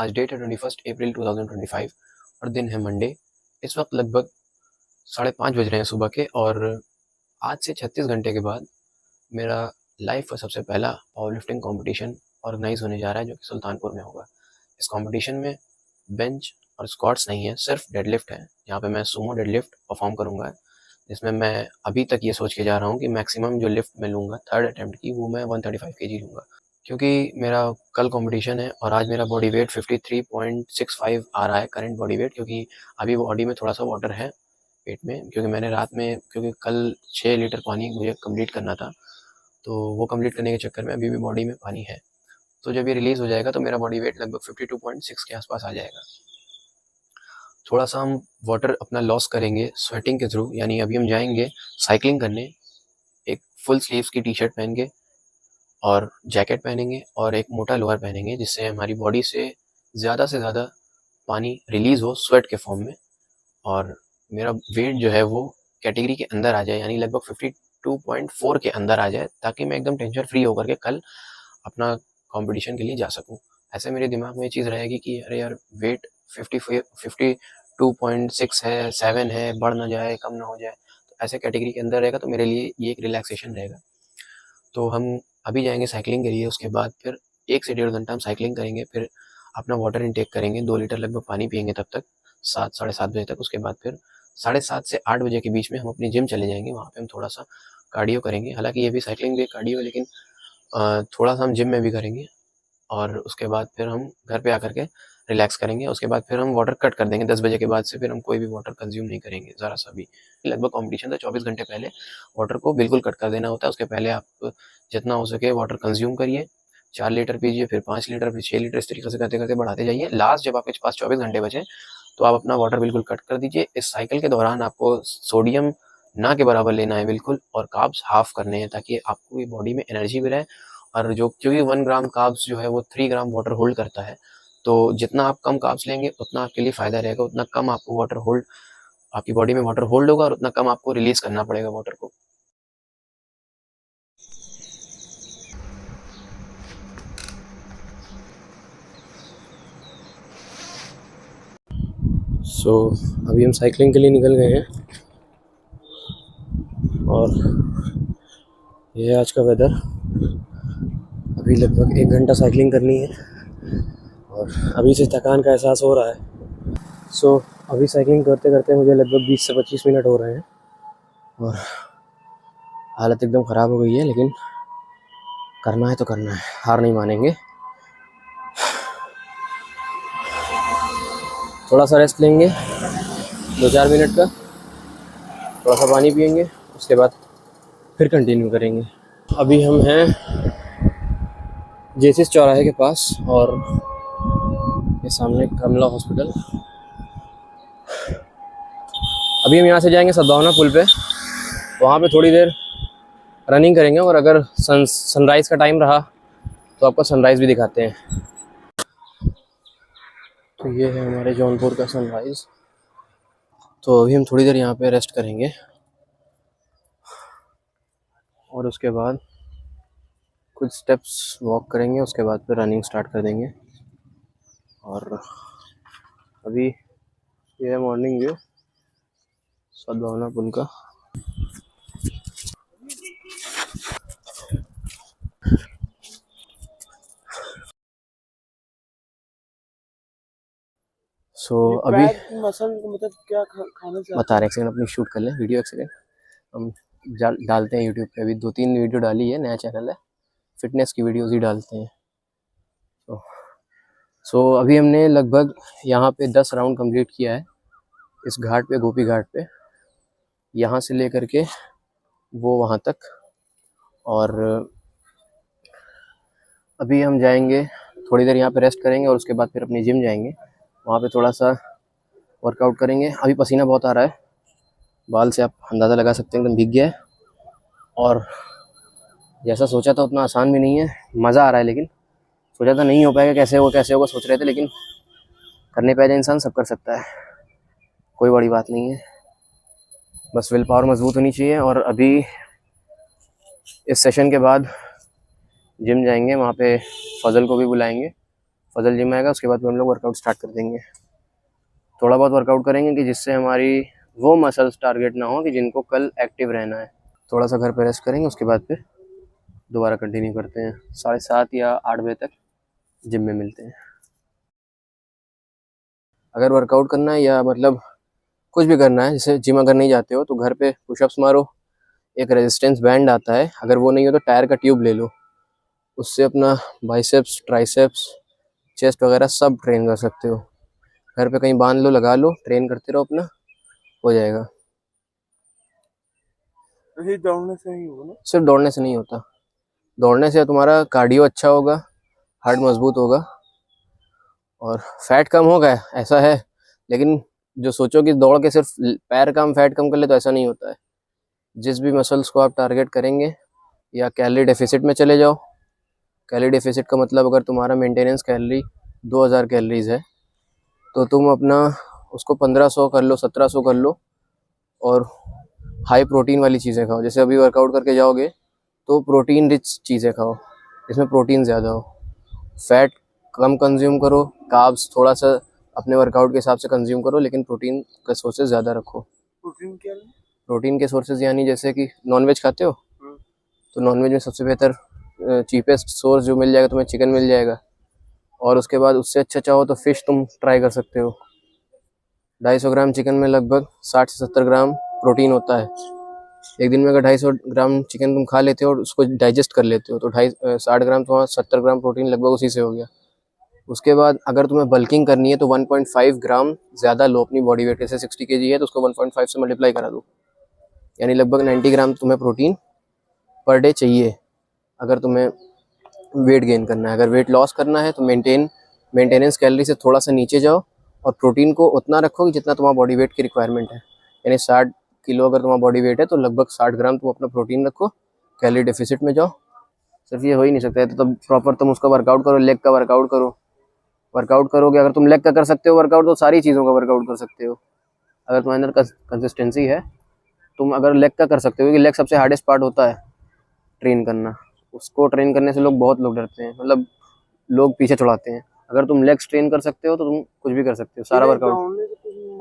आज डेट है 21 अप्रैल 2025 और दिन है मंडे। इस वक्त लगभग 5:30 बज रहे हैं सुबह के और आज से 36 घंटे के बाद मेरा लाइफ का सबसे पहला पावर लिफ्टिंग कॉम्पिटिशन ऑर्गेनाइज होने जा रहा है, जो कि सुल्तानपुर में होगा। इस कॉम्पिटिशन में बेंच और स्क्वाट्स नहीं है, सिर्फ डेडलिफ्ट है। यहाँ पे मैं सुमो डेडलिफ्ट परफॉर्म करूँगा, जिसमें मैं अभी तक ये सोच के जा रहा हूँ कि मैक्सिमम जो लिफ्ट मैं लूँगा थर्ड अटेम्प्ट की, वो मैं 135 kg लूँगा, क्योंकि मेरा कल कंपटीशन है और आज मेरा बॉडी वेट 53.65 आ रहा है, करंट बॉडी वेट। क्योंकि अभी बॉडी में थोड़ा सा वाटर है पेट में, क्योंकि मैंने रात में, क्योंकि कल 6 लीटर पानी मुझे कंप्लीट करना था, तो वो कंप्लीट करने के चक्कर में अभी भी बॉडी में पानी है। तो जब ये रिलीज़ हो जाएगा तो मेरा बॉडी वेट लगभग 52.6 के आसपास आ जाएगा। थोड़ा सा हम वाटर अपना लॉस करेंगे स्वेटिंग के थ्रू, यानी अभी हम जाएंगे साइकिलिंग करने, एक फुल स्लीव्स की टी शर्ट पहन के और जैकेट पहनेंगे और एक मोटा लोअर पहनेंगे, जिससे हमारी बॉडी से ज़्यादा पानी रिलीज़ हो स्वेट के फॉर्म में, और मेरा वेट जो है वो कैटेगरी के अंदर आ जाए, यानी लगभग 52.4 के अंदर आ जाए, ताकि मैं एकदम टेंशन फ्री होकर के कल अपना कंपटीशन के लिए जा सकूं। ऐसे मेरे दिमाग में ये चीज़ रहेगी कि अरे यार, वेट 52.6 है, 7 है, बढ़ ना जाए, कम ना हो जाए, तो ऐसे कैटेगरी के अंदर रहेगा तो मेरे लिए ये एक रिलैक्सेशन रहेगा। तो हम अभी जाएंगे साइकिलिंग के लिए, उसके बाद फिर 1 से 1.5 घंटा हम साइकिलिंग करेंगे, फिर अपना वाटर इनटेक करेंगे, 2 लीटर लगभग पानी पियेंगे तब तक 7 साढ़े 7 बजे तक। उसके बाद फिर 7:30 से 8 बजे के बीच में हम अपनी जिम चले जाएंगे, वहाँ पे हम थोड़ा सा कार्डियो करेंगे। हालांकि ये भी साइकिलिंग भी कार्डियो है, लेकिन थोड़ा सा हम जिम में भी करेंगे, और उसके बाद फिर हम घर पे आकर के रिलैक्स करेंगे। उसके बाद फिर हम वाटर कट कर देंगे 10 बजे के बाद से, फिर हम कोई भी वाटर कंज्यूम नहीं करेंगे ज़रा सा भी। लगभग कॉम्पिटिशन था 24 घंटे पहले वाटर को बिल्कुल कट कर देना होता है। उसके पहले आप जितना हो सके वाटर कंज्यूम करिए, 4 लीटर पीजिए, फिर 5 लीटर, फिर 6 लीटर, इस तरीके से करते करते बढ़ाते जाइए। लास्ट जब आपके पास 24 घंटे बचे तो आप अपना वाटर बिल्कुल कट कर दीजिए। इस साइकिल के दौरान आपको सोडियम ना के बराबर लेना है बिल्कुल, और कार्ब्स हाफ करने हैं, ताकि आपको बॉडी में एनर्जी भी रहे। और जो, क्योंकि 1 ग्राम कार्ब्स जो है वो 3 ग्राम वाटर होल्ड करता है, तो जितना आप कम कार्ब्स लेंगे उतना आपके लिए फ़ायदा रहेगा, उतना कम आपको वाटर होल्ड, आपकी बॉडी में वाटर होल्ड होगा, और उतना कम आपको रिलीज़ करना पड़ेगा वाटर को। अभी हम साइकिलिंग के लिए निकल गए हैं, और ये है आज का वेदर। अभी लगभग 1 घंटा साइकिलिंग करनी है और अभी से थकान का एहसास हो रहा है। अभी साइकिलिंग करते करते मुझे लगभग 20 से 25 मिनट हो रहे हैं और हालत एकदम ख़राब हो गई है, लेकिन करना है तो करना है, हार नहीं मानेंगे। थोड़ा सा रेस्ट लेंगे 2-4 मिनट का, थोड़ा सा पानी पियेंगे, उसके बाद फिर कंटिन्यू करेंगे। अभी हम हैं जेसिस चौराहे के पास, और ये सामने कमला हॉस्पिटल। अभी हम यहाँ से जाएंगे सद्भावना पुल पे, वहाँ पे थोड़ी देर रनिंग करेंगे, और अगर सनराइज़ का टाइम रहा तो आपको सनराइज़ भी दिखाते हैं। तो ये है हमारे जौनपुर का सनराइज़। तो अभी हम थोड़ी देर यहाँ पे रेस्ट करेंगे और उसके बाद कुछ स्टेप्स वॉक करेंगे, उसके बाद फिर रनिंग स्टार्ट कर देंगे। और अभी ये है मॉर्निंग व्यू सद्भावना पुल का। अभी मतलब क्या खाना बता रहे, एक सेकंड अपनी शूट कर लें वीडियो, एक सेकंड हम डालते हैं यूट्यूब पे। अभी 2-3 वीडियो डाली है, नया चैनल है, फिटनेस की वीडियोज़ ही डालते हैं। अभी हमने लगभग यहाँ पे 10 राउंड कंप्लीट किया है इस घाट पे, गोपी घाट पे, यहाँ से लेकर के वो वहाँ तक। और अभी हम जाएंगे थोड़ी देर यहाँ पे रेस्ट करेंगे, और उसके बाद फिर अपनी जिम जाएंगे, वहाँ पे थोड़ा सा वर्कआउट करेंगे। अभी पसीना बहुत आ रहा है, बाल से आप अंदाज़ा लगा सकते हैं एकदम भीग गया है, और जैसा सोचा था उतना आसान भी नहीं है। मज़ा आ रहा है, लेकिन सोचा था नहीं हो पाएगा, कैसे होगा सोच रहे थे, लेकिन करने पे इंसान सब कर सकता है, कोई बड़ी बात नहीं है, बस विल पावर मजबूत होनी चाहिए। और अभी इस सेशन के बाद जिम जाएंगे, वहाँ पे फजल को भी बुलाएंगे, फजल जिम आएगा, उसके बाद हम लोग वर्कआउट स्टार्ट कर देंगे। थोड़ा बहुत वर्कआउट करेंगे कि जिससे हमारी वो मसल्स टारगेट ना हो कि जिनको कल एक्टिव रहना है। थोड़ा सा घर पे रेस्ट करेंगे, उसके बाद फिर दोबारा कंटिन्यू करते हैं। 7:30 या 8 बजे तक जिम में मिलते हैं। अगर वर्कआउट करना है या मतलब कुछ भी करना है, जैसे जिम अगर नहीं जाते हो तो घर पे पुशअप्स मारो। एक रेजिस्टेंस बैंड आता है, अगर वो नहीं हो तो टायर का ट्यूब ले लो, उससे अपना बाइसेप्स, ट्राइसेप्स, चेस्ट वगैरह सब ट्रेन कर सकते हो। घर पे कहीं बांध लो, लगा लो, ट्रेन करते रहो, अपना हो जाएगा। दौड़ने से ही होगा ना? सिर्फ दौड़ने से नहीं होता, दौड़ने से तुम्हारा कार्डियो अच्छा होगा, हार्ट मजबूत होगा और फैट कम होगा, ऐसा है। लेकिन जो सोचो कि दौड़ के सिर्फ पैर कम, फैट कम कर ले, तो ऐसा नहीं होता है। जिस भी मसल्स को आप टारगेट करेंगे, या कैलोरी डेफिसिट में चले जाओ। कैलोरी डेफिसिट का मतलब अगर तुम्हारा मेंटेनेंस कैलोरी 2000 कैलोरीज है, तो तुम अपना उसको 1500 कर लो, 1700 कर लो, और हाई प्रोटीन वाली चीज़ें खाओ। जैसे अभी वर्कआउट करके जाओगे तो प्रोटीन रिच चीज़ें खाओ, इसमें प्रोटीन ज़्यादा हो। फैट कम कंज्यूम करो, कार्ब्स थोड़ा सा अपने वर्कआउट के हिसाब से कंज्यूम करो, लेकिन प्रोटीन के सोर्सेज ज़्यादा रखो। प्रोटीन क्या है? प्रोटीन के सोर्सेज यानी जैसे कि नॉनवेज खाते हो, तो नॉनवेज में सबसे बेहतर चीपेस्ट सोर्स जो मिल जाएगा तुम्हें, चिकन मिल जाएगा। और उसके बाद उससे अच्छा चाहो तो फिश तुम ट्राई कर सकते हो। 250 ग्राम चिकन में लगभग 60 से 70 ग्राम प्रोटीन होता है। एक दिन में अगर 250 ग्राम चिकन तुम खा लेते हो और उसको डाइजेस्ट कर लेते हो, तो 60 ग्राम तुम्हारा 70 ग्राम प्रोटीन लगभग उसी से हो गया। उसके बाद अगर तुम्हें बल्किंग करनी है तो 1.5 ग्राम ज़्यादा लो अपनी बॉडी वेट। जैसे 60 kg है तो उसको 1.5 से मल्टीप्लाई करा दो, यानी लगभग 90 ग्राम तुम्हें प्रोटीन पर डे चाहिए अगर तुम्हें वेट गेन करना है। अगर वेट लॉस करना है तो मेंटेनेंस कैलोरी से थोड़ा सा नीचे जाओ और प्रोटीन को उतना रखो कि जितना तुम्हारा बॉडी वेट की रिक्वायरमेंट है। यानी 60 किलो अगर तुम्हारा बॉडी वेट है तो लगभग 60 ग्राम तुम अपना प्रोटीन रखो, कैलोरी डेफिसिट में जाओ। सिर्फ ये हो ही नहीं सकता है, तो तब प्रॉपर तुम उसका वर्कआउट करो, लेग का वर्कआउट करो। वर्कआउट करोगे, अगर तुम लेग का कर सकते हो वर्कआउट, तो सारी चीज़ों का वर्कआउट कर सकते हो। अगर तुम्हारे अंदर कंसिस्टेंसी है, तुम अगर लेग का कर सकते हो, क्योंकि लेग सबसे हार्डेस्ट पार्ट होता है ट्रेन करना। उसको ट्रेन करने से बहुत लोग डरते हैं, मतलब लोग पीछे छुड़ाते हैं। अगर तुम लेग्स ट्रेन कर सकते हो तो तुम कुछ भी कर सकते हो, सारा वर्कआउट।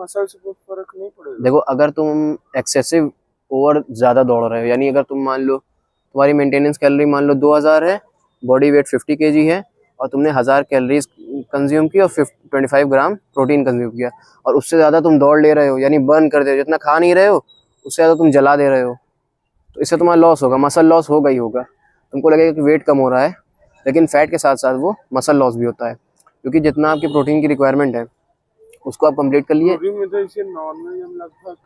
मसल से बहुत फर्क नहीं पड़ेगा? देखो, अगर तुम एक्सेसिव ओवर ज़्यादा दौड़ रहे हो, यानी अगर तुम मान लो तुम्हारी मेंटेनेंस कैलोरी मान लो 2000 है, बॉडी वेट 50 kg है, और तुमने 1000 कैलोरीज कंज्यूम की और 25 ग्राम प्रोटीन कंज्यूम किया, और उससे ज़्यादा तुम दौड़ ले रहे हो, यानी बर्न कर दे रहे हो, जितना खा नहीं रहे हो उससे ज़्यादा तुम जला दे रहे हो, तो इससे तुम्हारा लॉस होगा, मसल लॉस होगा ही होगा। तुमको लगेगा कि वेट कम हो रहा है, लेकिन फैट के साथ साथ वो मसल लॉस भी होता है, क्योंकि जितना आपकी प्रोटीन की रिक्वायरमेंट है उसको आप कंप्लीट कर लिए। प्रोटीन में तो इसे नॉर्मल हम लगभग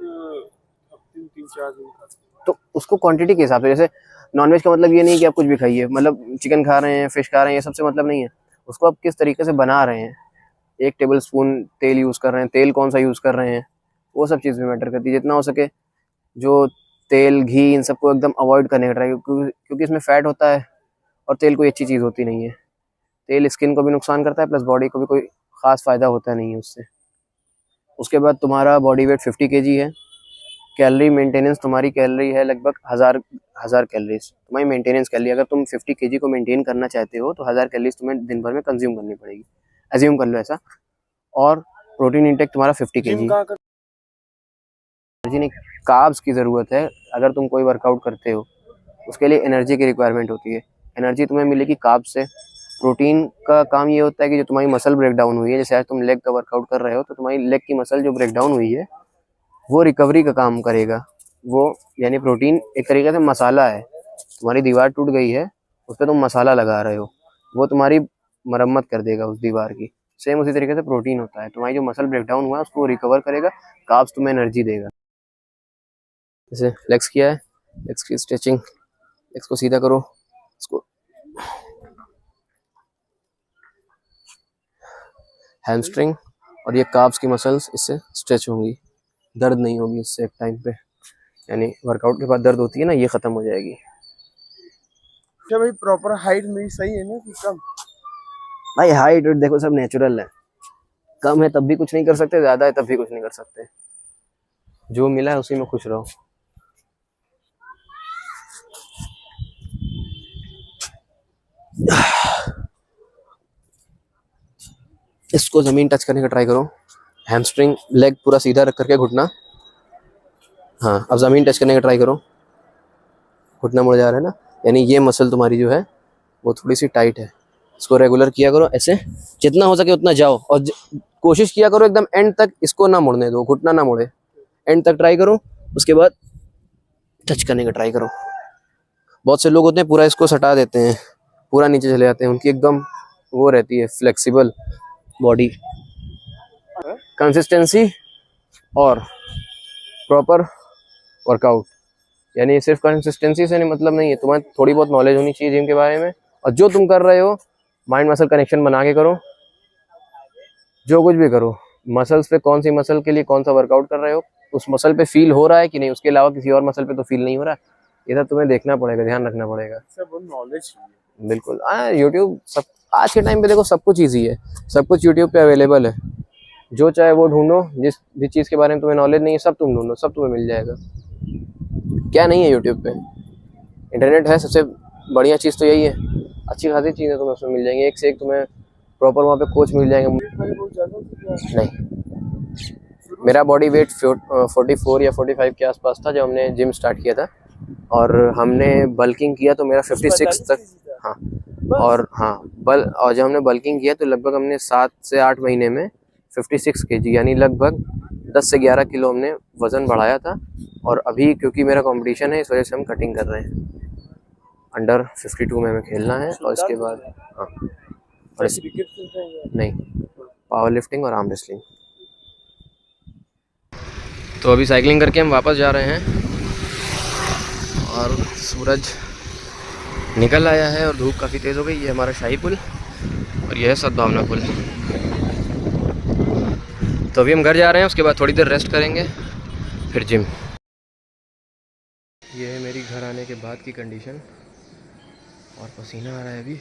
3-4 दिन खाते हैं, तो उसको क्वांटिटी के हिसाब से, जैसे नॉनवेज का मतलब ये नहीं कि आप कुछ भी खाइए, मतलब चिकन खा रहे हैं, फिश खा रहे हैं, ये सबसे मतलब नहीं है। उसको आप किस तरीके से बना रहे हैं, 1 टेबल स्पून तेल यूज़ कर रहे हैं, तेल कौन सा यूज़ कर रहे हैं, वो सब चीज़ भी मैटर करती है। जितना हो सके जो तेल, घी, इन सबको एकदम अवॉइड करने का ट्राई, क्योंकि इसमें फैट होता है और तेल कोई अच्छी चीज़ होती नहीं है। तेल स्किन को भी नुकसान करता है, प्लस बॉडी को भी कोई ख़ास फ़ायदा होता नहीं है उससे। उसके बाद तुम्हारा बॉडी वेट 50 kg है, कैलोरी मेंटेनेंस तुम्हारी कैलोरी है लगभग 1000 कैलोरीज तुम्हारी मेंटेनेंस कैलोरी। अगर तुम 50 kg को मेंटेन करना चाहते हो तो 1000 कैलोरीज तुम्हें दिन भर में कंज्यूम करनी पड़ेगी, एज्यूम कर लो ऐसा। और प्रोटीन इंटेक तुम्हारा 50 kg। एनर्जी नहीं, कार्ब्स की ज़रूरत है। अगर तुम कोई वर्कआउट करते हो उसके लिए एनर्जी की रिक्वायरमेंट होती है। एनर्जी तुम्हें मिलेगी कार्ब्स से। प्रोटीन का काम ये होता है कि जो तुम्हारी मसल ब्रेक डाउन हुई है, जैसे आज तुम लेग का वर्कआउट कर रहे हो तो तुम्हारी लेग की मसल जो ब्रेक डाउन हुई है वो रिकवरी का काम करेगा। वो यानी प्रोटीन एक तरीके से मसाला है, तुम्हारी दीवार टूट गई है, उस पर तुम मसाला लगा रहे हो, वो तुम्हारी मरम्मत कर देगा उस दीवार की। सेम उसी तरीके से प्रोटीन होता है, तुम्हारी जो मसल ब्रेक डाउन हुआ है उसको रिकवर करेगा, कार्ब्स तुम्हें एनर्जी देगा। जैसे लेग्स किया है, लेग्स की स्ट्रेचिंग, लेग्स को सीधा करो, इसको हैमस्ट्रिंग और ये कार्ब्स की मसल्स इससे स्ट्रेच होंगी, दर्द नहीं होगी इससे एक टाइम पे, यानी वर्कआउट के बाद दर्द होती है ना, ये खत्म हो जाएगी। क्या भाई प्रॉपर हाइट मेरी सही है ना कि कम? भाई हाइट देखो सब नेचुरल है, कम है तब भी कुछ नहीं कर सकते, ज्यादा है तब भी कुछ नहीं कर सकते, जो मिला है उसी में खुश रहो। इसको ज़मीन टच करने का ट्राई करो, हैमस्ट्रिंग लेग पूरा सीधा रख करके घुटना, हाँ अब ज़मीन टच करने का ट्राई करो, घुटना मुड़ जा रहा है ना, यानी ये मसल तुम्हारी जो है वो थोड़ी सी टाइट है। इसको रेगुलर किया करो, ऐसे जितना हो सके उतना जाओ और कोशिश किया करो एकदम एंड तक इसको ना मुड़ने दो, घुटना ना मुड़े, एंड तक ट्राई करो, उसके बाद टच करने का ट्राई करो। बहुत से लोग होते हैं पूरा इसको सटा देते हैं, पूरा नीचे चले जाते हैं, उनकी एकदम वो रहती है फ्लेक्सिबल बॉडी। कंसिस्टेंसी और प्रॉपर वर्कआउट, यानी सिर्फ कंसिस्टेंसी से नहीं मतलब नहीं है, तुम्हें थोड़ी बहुत नॉलेज होनी चाहिए जिम के बारे में, और जो तुम कर रहे हो माइंड मसल कनेक्शन बना के करो। जो कुछ भी करो, मसल्स पे कौन सी मसल के लिए कौन सा वर्कआउट कर रहे हो, उस मसल पे फील हो रहा है कि नहीं, उसके अलावा किसी और मसल पे तो फील नहीं हो रहा, ये सब तुम्हें देखना पड़ेगा, ध्यान रखना पड़ेगा। सब नॉलेज बिल्कुल, यूट्यूब सब आज के टाइम पे देखो सब कुछ ईजी है, सब कुछ यूट्यूब पे अवेलेबल है, जो चाहे वो ढूंढो, जिस भी चीज़ के बारे में तुम्हें नॉलेज नहीं है सब तुम ढूंढो, सब तुम्हें मिल जाएगा। क्या नहीं है यूट्यूब पे, इंटरनेट है, सबसे बढ़िया चीज़ तो यही है, अच्छी खासी चीज़ें तुम्हें उसमें मिल जाएंगी, एक से एक तुम्हें प्रॉपर वहाँ पे कोच मिल जाएंगे। नहीं, मेरा बॉडी वेट 44 या 45 के आसपास था जब हमने जिम स्टार्ट किया था, और हमने बल्किंग किया तो मेरा 56 तक, हाँ और हाँ और जब हमने बल्किंग किया तो लगभग हमने 7 से 8 महीने में 56 kg यानी लगभग 10 से 11 किलो हमने वज़न बढ़ाया था। और अभी क्योंकि मेरा कंपटीशन है इस वजह से हम कटिंग कर रहे हैं, अंडर 52 में हमें खेलना है, और इसके बाद हाँ और नहीं, पावर लिफ्टिंग और आर्म रेसलिंग। तो अभी साइकिलिंग करके हम वापस जा रहे हैं और सूरज निकल आया है और धूप काफ़ी तेज़ हो गई। ये हमारा शाही पुल और यह है सद्भावना पुल। तो अभी हम घर जा रहे हैं, उसके बाद थोड़ी देर रेस्ट करेंगे, फिर जिम। ये है मेरी घर आने के बाद की कंडीशन, और पसीना आ रहा है, अभी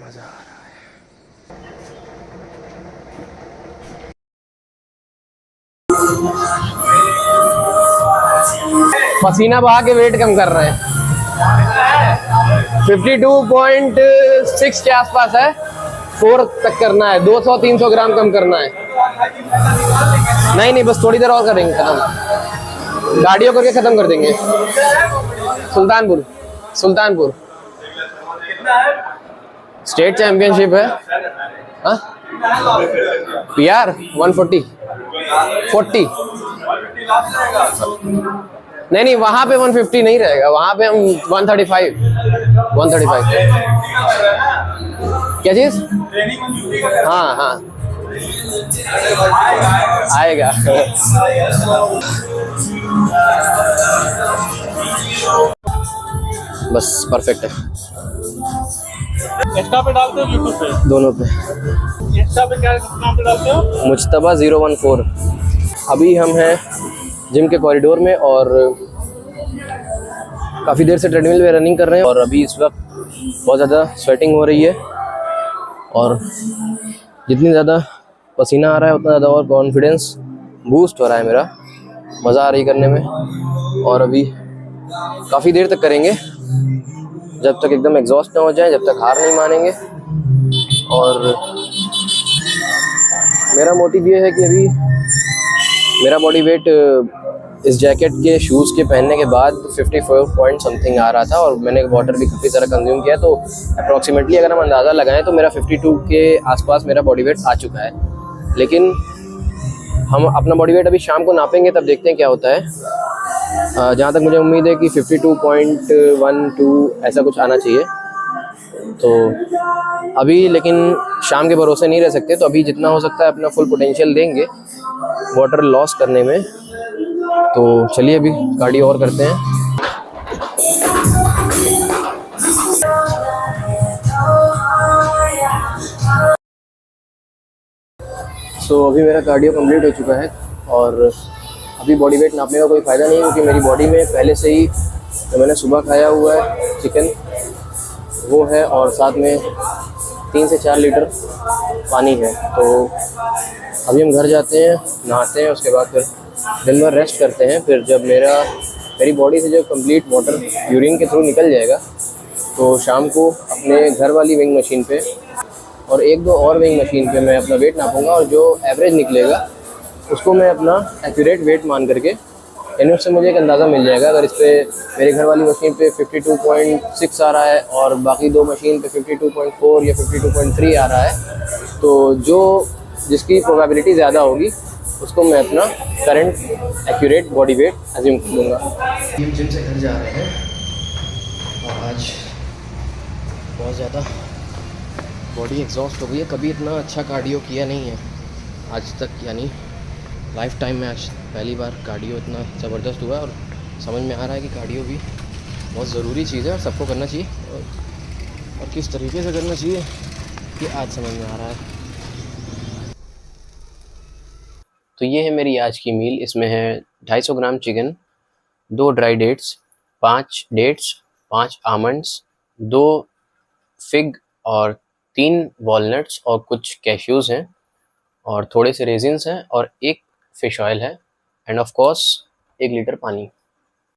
मज़ा आ रहा है। पसीना बहा के वेट कम कर रहे हैं, 52.6 के आसपास है, 4 तक करना है, 200-300 ग्राम कम करना है। नहीं बस थोड़ी देर और करेंगे, खत्म, गाड़ियों करके खत्म कर देंगे। सुल्तानपुर स्टेट चैंपियनशिप है, हाँ PR 140 40 नहीं वहाँ पे 150 नहीं रहेगा, वहाँ पे हम 135 क्या चीज, हाँ आएगा। बस परफेक्ट है। इंस्टा पे डालते हो, यूट्यूब पे? दोनों पे। इंस्टा पे क्या नाम पे डालते हो? मुज्तबा 014। अभी हम हैं जिम के कॉरिडोर में और काफ़ी देर से ट्रेडमिल पे रनिंग कर रहे हैं, और अभी इस वक्त बहुत ज़्यादा स्वेटिंग हो रही है, और जितनी ज़्यादा पसीना आ रहा है उतना ज़्यादा और कॉन्फिडेंस बूस्ट हो रहा है मेरा, मज़ा आ रही करने में। और अभी काफ़ी देर तक करेंगे जब तक एकदम एग्जॉस्ट ना हो जाए, जब तक हार नहीं मानेंगे। और मेरा मोटिव ये है कि अभी मेरा बॉडी वेट इस जैकेट के शूज़ के पहनने के बाद 54 पॉइंट समथिंग आ रहा था, और मैंने वाटर भी काफ़ी सारा कंज्यूम किया, तो अप्रॉक्सीमेटली अगर हम अंदाज़ा लगाएं तो मेरा 52 के आसपास मेरा बॉडी वेट आ चुका है। लेकिन हम अपना बॉडी वेट अभी शाम को नापेंगे, तब देखते हैं क्या होता है। जहाँ तक मुझे उम्मीद है कि 52.12 ऐसा कुछ आना चाहिए। तो अभी लेकिन शाम के भरोसे नहीं रह सकते, तो अभी जितना हो सकता है अपना फुल पोटेंशियल देंगे वाटर लॉस करने में। तो चलिए अभी कार्डियो और करते हैं। तो अभी मेरा कार्डियो कंप्लीट हो चुका है, और अभी बॉडी वेट नापने का कोई फ़ायदा नहीं है, क्योंकि मेरी बॉडी में पहले से ही जो मैंने सुबह खाया हुआ है चिकन वो है, और साथ में 3 से 4 लीटर पानी है। तो अभी हम घर जाते हैं, नहाते हैं, उसके बाद फिर दिन भर रेस्ट करते हैं। फिर जब मेरी बॉडी से जब कंप्लीट वाटर यूरिन के थ्रू निकल जाएगा, तो शाम को अपने घर वाली विंग मशीन पे और एक दो और वेइंग मशीन पे मैं अपना वेट नापूंगा और जो एवरेज निकलेगा उसको मैं अपना एक्यूरेट वेट मान करके, यानी उससे मुझे एक अंदाज़ा मिल जाएगा। अगर इस पर मेरे घर वाली मशीन पे 52.6 आ रहा है और बाकी दो मशीन पे 52.4 या 52.3 आ रहा है, तो जो जिसकी प्रोबेबिलिटी ज़्यादा होगी उसको मैं अपना current accurate body weight assume कर लूँगा। हम जिम से घर जा रहे हैं और आज बहुत ज़्यादा बॉडी एग्जॉस्ट हो गई है। कभी इतना अच्छा कार्डियो किया नहीं है आज तक, यानी लाइफ टाइम में आज पहली बार कार्डियो इतना ज़बरदस्त हुआ है। और समझ में आ रहा है कि कार्डियो भी बहुत ज़रूरी चीज़ है और सबको करना चाहिए, और किस तरीके से करना चाहिए ये आज समझ में आ रहा है। तो ये है मेरी आज की मील। इसमें है 250 gram chicken, 2 dry dates, 5 dates, 5 almonds, 2 fig और 3 वॉलनट्स और कुछ कैश्यूज़ हैं और थोड़े से रेजिन्स हैं और एक फ़िश ऑयल है, एंड ऑफ कोर्स 1 लीटर पानी।